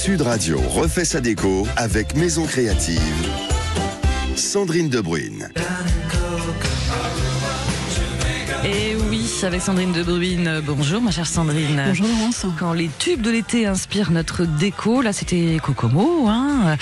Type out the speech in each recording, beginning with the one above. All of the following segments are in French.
Sud Radio refait sa déco avec Maison Créative. Sandrine Debruyne. Et oui, avec Sandrine Debruyne. Bonjour ma chère Sandrine. Bonjour Laurence. Quand les tubes de l'été inspirent notre déco, là c'était Kokomo, hein.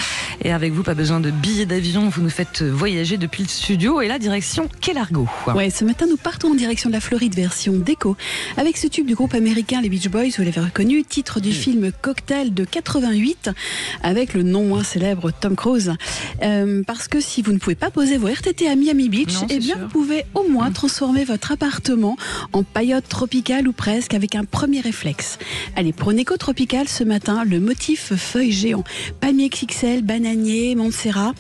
Et avec vous, pas besoin de billets d'avion, vous nous faites voyager depuis le studio. Et là, direction Key Largo. Ouais, ce matin nous partons en direction de la Floride version déco. Avec ce tube du groupe américain les Beach Boys, vous l'avez reconnu, titre du film Cocktail de 88, avec le non moins célèbre Tom Cruise. Parce que si vous ne pouvez pas poser vos RTT à Miami Beach, Non, eh bien sûr. vous pouvez au moins transformer votre appartement en paillote tropicale ou presque, avec un premier réflexe. Allez, pour une éco tropicale ce matin, le motif feuille géant, palmier XXL, bananier, Montserrat.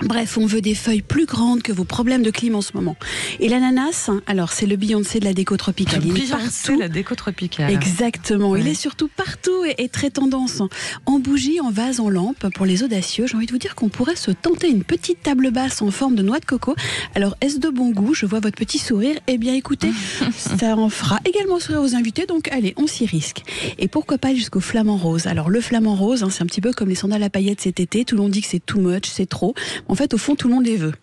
Bref, on veut des feuilles plus grandes que vos problèmes de clim en ce moment. Et l'ananas, alors c'est le Beyoncé de la déco tropicale. Il est partout. La déco tropicale. Exactement, Ouais. il est surtout partout et très tendance. En bougie, en vase, en lampe, pour les audacieux, j'ai envie de vous dire qu'on pourrait se tenter une petite table basse en forme de noix de coco. Alors, est-ce de bon goût? Je vois votre petit sourire. Eh bien, écoutez, ça en fera également sourire aux invités, donc allez, on s'y risque. Et pourquoi pas jusqu'au flamant rose? Alors, le flamant rose, hein, c'est un petit peu comme les sandales à paillettes cet été. Tout le monde dit que c'est too much, c'est trop. En fait, au fond, tout le monde les veut.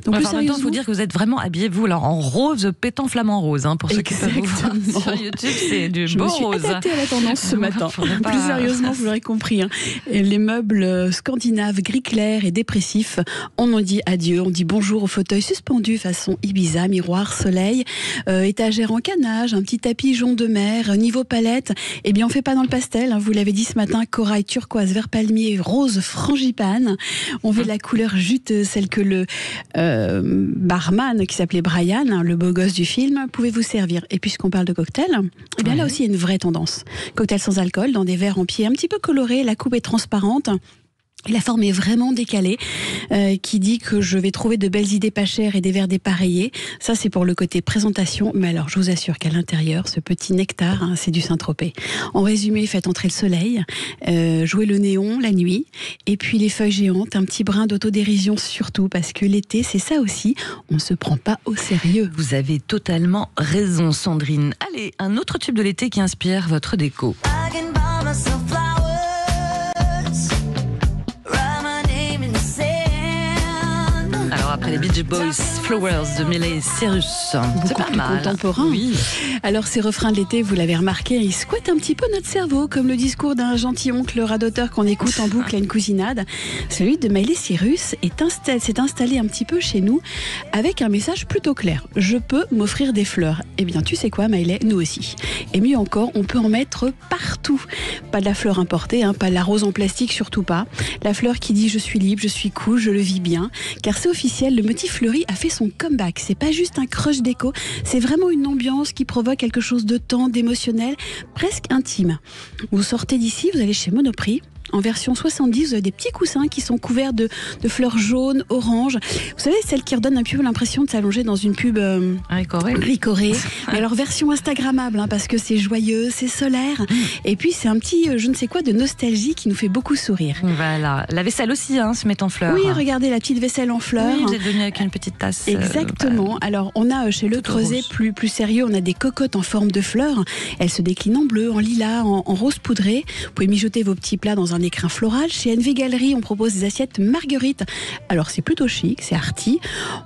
Donc, Enfin, en même temps, il faut sérieusement, dire que vous êtes vraiment habillés, vous, alors, en rose pétant flamant rose, hein, pour ceux qui peuvent vous voir Exactement. sur YouTube, c'est du je beau me suis rose. adaptée à la tendance ce matin. Faudrait pas- Plus sérieusement, vous l'aurez compris, hein. Et les meubles scandinaves, gris clair et dépressifs, on en dit adieu. On dit bonjour aux fauteuils suspendus façon Ibiza, miroir, soleil, étagère en canage, un petit tapis jaune de mer, niveau palette. Eh bien, on fait pas dans le pastel, hein. Vous l'avez dit ce matin, corail, turquoise, vert palmier, rose, frangipane. On veut de la couleur juteuse, celle que le barman qui s'appelait Brian, hein, le beau gosse du film, pouvait vous servir. Et puisqu'on parle de cocktail, eh bien là aussi il y a une vraie tendance. Cocktail sans alcool, dans des verres en pied un petit peu colorés, la coupe est transparente. La forme est vraiment décalée, qui dit que je vais trouver de belles idées pas chères et des verres dépareillés. Ça, c'est pour le côté présentation. Mais alors, je vous assure qu'à l'intérieur, ce petit nectar, hein, c'est du Saint-Tropez. En résumé, faites entrer le soleil, jouez le néon la nuit, et puis les feuilles géantes, un petit brin d'autodérision surtout, parce que l'été, c'est ça aussi, on ne se prend pas au sérieux. Vous avez totalement raison, Sandrine. Allez, un autre tube de l'été qui inspire votre déco. I can buy myself flowers, write my name in the sand. Alors après les Beach Boys, Flowers de Miley Cyrus, c'est Beaucoup pas plus mal. contemporain. Oui. Alors ces refrains de l'été, vous l'avez remarqué, ils squattent un petit peu notre cerveau, comme le discours d'un gentiloncle radoteur qu'on écoute en boucle à une cousinade. Celui de Miley Cyrus s'est installé un petit peu chez nous avec un message plutôt clair. Je peux m'offrir des fleurs. Eh bien tu sais quoi Miley, nous aussi. Et mieux encore, on peut en mettre partout. Pas de la fleur importée, hein, pas de la rose en plastique, surtout pas. La fleur qui dit je suis libre, je suis cool, je le vis bien. Car c'est officiel, le motif fleuri a fait son comeback. C'est pas juste un crush déco, c'est vraiment une ambiance qui provoque quelque chose de tendre, d'émotionnel, presque intime. Vous sortez d'ici, vous allez chez Monoprix. En version 70, vous avez des petits coussins qui sont couverts de fleurs jaunes, oranges. Vous savez, celles qui redonnent un peu l'impression de s'allonger dans une pub ricorée. Mais alors, version Instagrammable, hein, parce que c'est joyeux, c'est solaire. Et puis, c'est un petit je ne sais quoi de nostalgie qui nous fait beaucoup sourire. Voilà. La vaisselle aussi, hein, se met en fleurs. Oui, regardez la petite vaisselle en fleurs. Oui, vous êtes venu avec une petite tasse. Exactement. Alors, on a chez Le Tout Creuset rose. plus sérieux, on a des cocottes en forme de fleurs. Elles se déclinent en bleu, en lilas, en rose poudré. Vous pouvez mijoter vos petits plats dans un écrin floral. Chez NV Galerie, on propose des assiettes marguerites. Alors, c'est plutôt chic, c'est arty.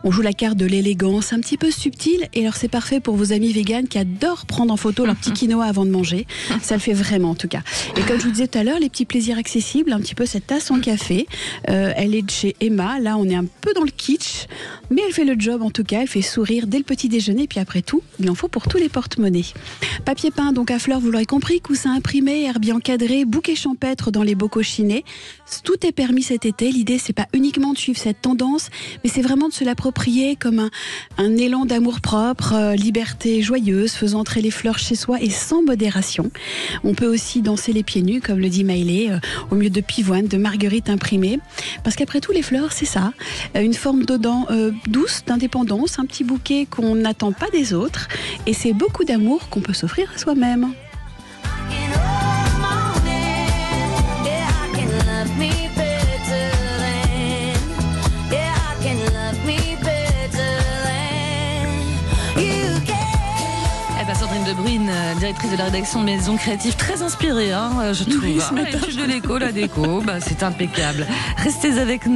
On joue la carte de l'élégance, un petit peu subtile. Et alors, c'est parfait pour vos amis véganes qui adorent prendre en photo leur petit quinoa avant de manger. Ça le fait vraiment, en tout cas. Et comme je vous disais tout à l'heure, les petits plaisirs accessibles, un petit peu cette tasse en café. Elle est de chez Emma. Là, on est un peu dans le kitsch. Mais elle fait le job, en tout cas. Elle fait sourire dès le petit déjeuner. Puis après tout, il en faut pour tous les porte-monnaies. Papier peint, donc à fleurs, vous l'aurez compris. Coussin imprimé, herbier encadré, bouquet champêtre dans les bocaux chinés. Tout est permis cet été. L'idée, c'est pas uniquement de suivre cette tendance, mais c'est vraiment de se l'approprier comme un élan d'amour-propre, liberté joyeuse, faisant entrer les fleurs chez soi et sans modération. On peut aussi danser les pieds nus, comme le dit Miley, au milieu de pivoine, de marguerite imprimée. Parce qu'après tout, les fleurs, c'est ça. Une forme d'odeur douce, d'indépendance, un petit bouquet qu'on n'attend pas des autres. Et c'est beaucoup d'amour qu'on peut s'offrir à soi-même. Sandrine Debruyne, directrice directrice de la rédaction de Maison Créative, très inspirée, hein, je trouve. Oui, ce matin, L'étude de l'écho, la déco, bah, c'est impeccable. Restez avec nous.